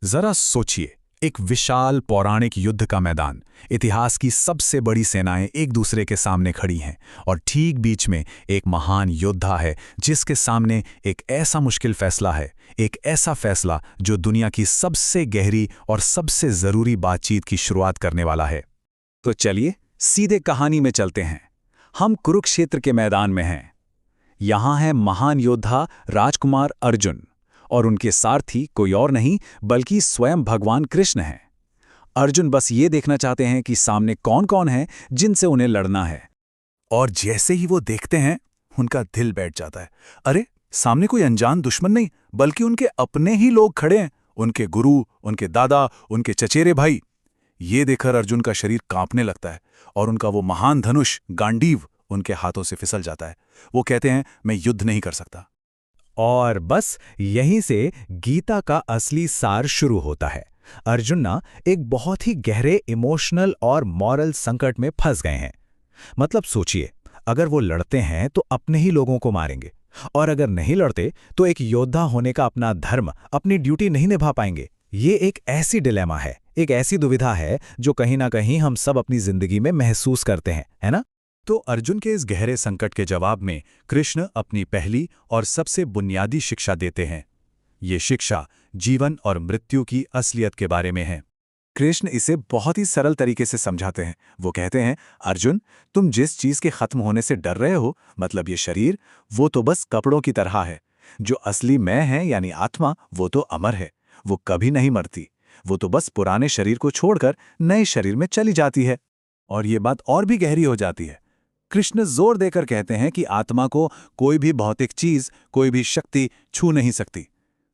जरा सोचिए, एक विशाल पौराणिक युद्ध का मैदान, इतिहास की सबसे बड़ी सेनाएं एक दूसरे के सामने खड़ी हैं और ठीक बीच में एक महान योद्धा है जिसके सामने एक ऐसा मुश्किल फैसला है, एक ऐसा फैसला जो दुनिया की सबसे गहरी और सबसे जरूरी बातचीत की शुरुआत करने वाला है। तो चलिए सीधे कहानी में चलते हैं। हम कुरुक्षेत्र के मैदान में हैं। यहाँ है महान योद्धा राजकुमार अर्जुन और उनके सारथी कोई और नहीं बल्कि स्वयं भगवान कृष्ण हैं। अर्जुन बस ये देखना चाहते हैं कि सामने कौन कौन है जिनसे उन्हें लड़ना है। और जैसे ही वो देखते हैं उनका दिल बैठ जाता है। अरे, सामने कोई अनजान दुश्मन नहीं बल्कि उनके अपने ही लोग खड़े हैं, उनके गुरु, उनके दादा, उनके चचेरे भाई। ये देखकर अर्जुन का शरीर कांपने लगता है और उनका वो महान धनुष गांडीव उनके हाथों से फिसल जाता है। वो कहते हैं, मैं युद्ध नहीं कर सकता। और बस यहीं से गीता का असली सार शुरू होता है। अर्जुन ना एक बहुत ही गहरे इमोशनल और मॉरल संकट में फंस गए हैं। मतलब सोचिए, अगर वो लड़ते हैं तो अपने ही लोगों को मारेंगे, और अगर नहीं लड़ते तो एक योद्धा होने का अपना धर्म, अपनी ड्यूटी नहीं निभा पाएंगे। ये एक ऐसी डिलेमा है, एक ऐसी दुविधा है जो कहीं ना कहीं हम सब अपनी जिंदगी में महसूस करते हैं, है ना? तो अर्जुन के इस गहरे संकट के जवाब में कृष्ण अपनी पहली और सबसे बुनियादी शिक्षा देते हैं। ये शिक्षा जीवन और मृत्यु की असलियत के बारे में है। कृष्ण इसे बहुत ही सरल तरीके से समझाते हैं। वो कहते हैं, अर्जुन, तुम जिस चीज के खत्म होने से डर रहे हो, मतलब ये शरीर, वो तो बस कपड़ों की तरह है। जो असली मैं है यानी आत्मा, वो तो अमर है, वो कभी नहीं मरती। वो तो बस पुराने शरीर को छोड़कर नए शरीर में चली जाती है। और ये बात और भी गहरी हो जाती है। कृष्ण जोर देकर कहते हैं कि आत्मा को कोई भी भौतिक चीज, कोई भी शक्ति छू नहीं सकती।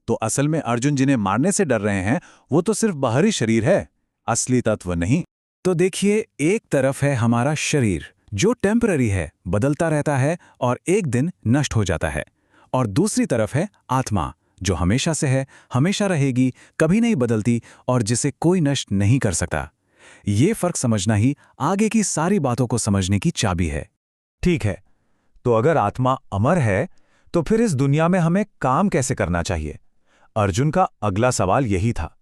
तो असल में अर्जुन जिन्हें मारने से डर रहे हैं वो तो सिर्फ बाहरी शरीर है, असली तत्व नहीं। तो देखिए, एक तरफ है हमारा शरीर जो टेम्पररी है, बदलता रहता है और एक दिन नष्ट हो जाता है, और दूसरी तरफ है आत्मा जो हमेशा से है, हमेशा रहेगी, कभी नहीं बदलती और जिसे कोई नष्ट नहीं कर सकता। ये फर्क समझना ही आगे की सारी बातों को समझने की चाबी है। ठीक है, तो अगर आत्मा अमर है तो फिर इस दुनिया में हमें काम कैसे करना चाहिए? अर्जुन का अगला सवाल यही था।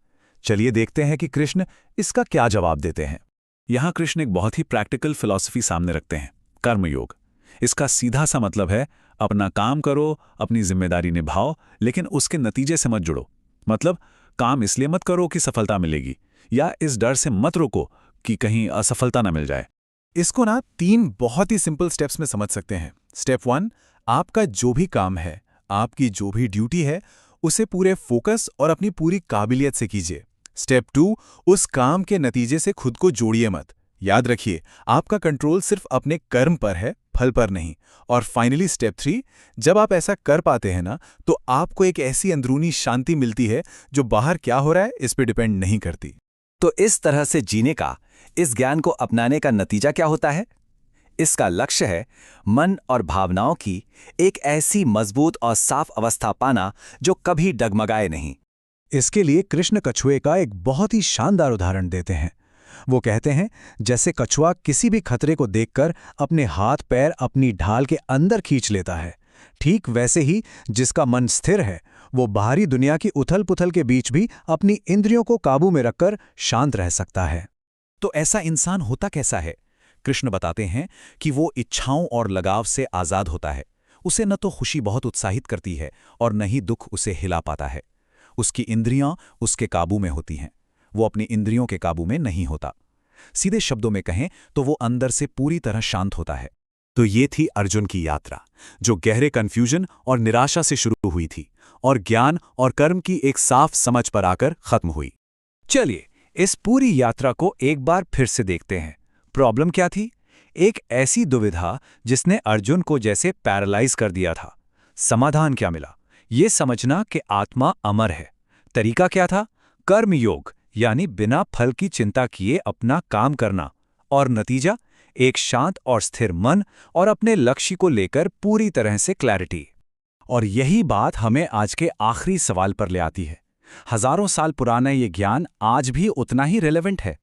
चलिए देखते हैं कि कृष्ण इसका क्या जवाब देते हैं। यहां कृष्ण एक बहुत ही प्रैक्टिकल फिलॉसफी सामने रखते हैं, कर्मयोग। इसका सीधा सा मतलब है, अपना काम करो, अपनी जिम्मेदारी निभाओ, लेकिन उसके नतीजे से मत जुड़ो। मतलब काम इसलिए मत करो कि सफलता मिलेगी, या इस डर से मत रोको कि कहीं असफलता ना मिल जाए। इसको ना 3 बहुत ही सिंपल स्टेप्स में समझ सकते हैं। स्टेप 1, आपका जो भी काम है, आपकी जो भी ड्यूटी है, उसे पूरे फोकस और अपनी पूरी काबिलियत से कीजिए। स्टेप 2, उस काम के नतीजे से खुद को जोड़िए मत। याद रखिए, आपका कंट्रोल सिर्फ अपने कर्म पर है, फल पर नहीं। और फाइनली स्टेप 3, जब आप ऐसा कर पाते हैं ना, तो आपको एक ऐसी अंदरूनी शांति मिलती है जो बाहर क्या हो रहा है इस पे डिपेंड नहीं करती। तो इस तरह से जीने का, इस ज्ञान को अपनाने का नतीजा क्या होता है? इसका लक्ष्य है मन और भावनाओं की एक ऐसी मजबूत और साफ अवस्था पाना जो कभी डगमगाए नहीं। इसके लिए कृष्ण कछुए का एक बहुत ही शानदार उदाहरण देते हैं। वो कहते हैं, जैसे कछुआ किसी भी खतरे को देखकर अपने हाथ पैर अपनी ढाल के अंदर खींच लेता है, ठीक वैसे ही जिसका मन स्थिर है वो बाहरी दुनिया की उथल पुथल के बीच भी अपनी इंद्रियों को काबू में रखकर शांत रह सकता है। तो ऐसा इंसान होता कैसा है? कृष्ण बताते हैं कि वो इच्छाओं और लगाव से आजाद होता है। उसे न तो खुशी बहुत उत्साहित करती है और न ही दुख उसे हिला पाता है। उसकी इंद्रियां उसके काबू में होती हैं, वो अपनी इंद्रियों के काबू में नहीं होता। सीधे शब्दों में कहें तो वो अंदर से पूरी तरह शांत होता है। तो ये थी अर्जुन की यात्रा, जो गहरे कन्फ्यूजन और निराशा से शुरू हुई थी और ज्ञान और कर्म की एक साफ समझ पर आकर खत्म हुई। चलिए इस पूरी यात्रा को एक बार फिर से देखते हैं। प्रॉब्लम क्या थी? एक ऐसी दुविधा जिसने अर्जुन को जैसे पैरालाइज कर दिया था। समाधान क्या मिला? ये समझना कि आत्मा अमर है। तरीका क्या था? कर्मयोग, यानी बिना फल की चिंता किए अपना काम करना। और नतीजा? एक शांत और स्थिर मन और अपने लक्ष्य को लेकर पूरी तरह से क्लैरिटी। और यही बात हमें आज के आखिरी सवाल पर ले आती है। हजारों साल पुराना ये ज्ञान आज भी उतना ही रिलेवेंट है।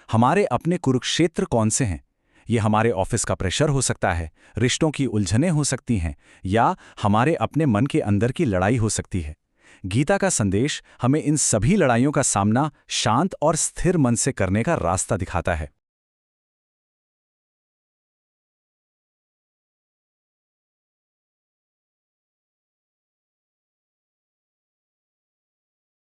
हमारे अपने कुरुक्षेत्र कौन से हैं? ये हमारे ऑफिस का प्रेशर हो सकता है, रिश्तों की उलझनें हो सकती हैं, या हमारे अपने मन के अंदर की लड़ाई हो सकती है। गीता का संदेश हमें इन सभी लड़ाइयों का सामना शांत और स्थिर मन से करने का रास्ता दिखाता है।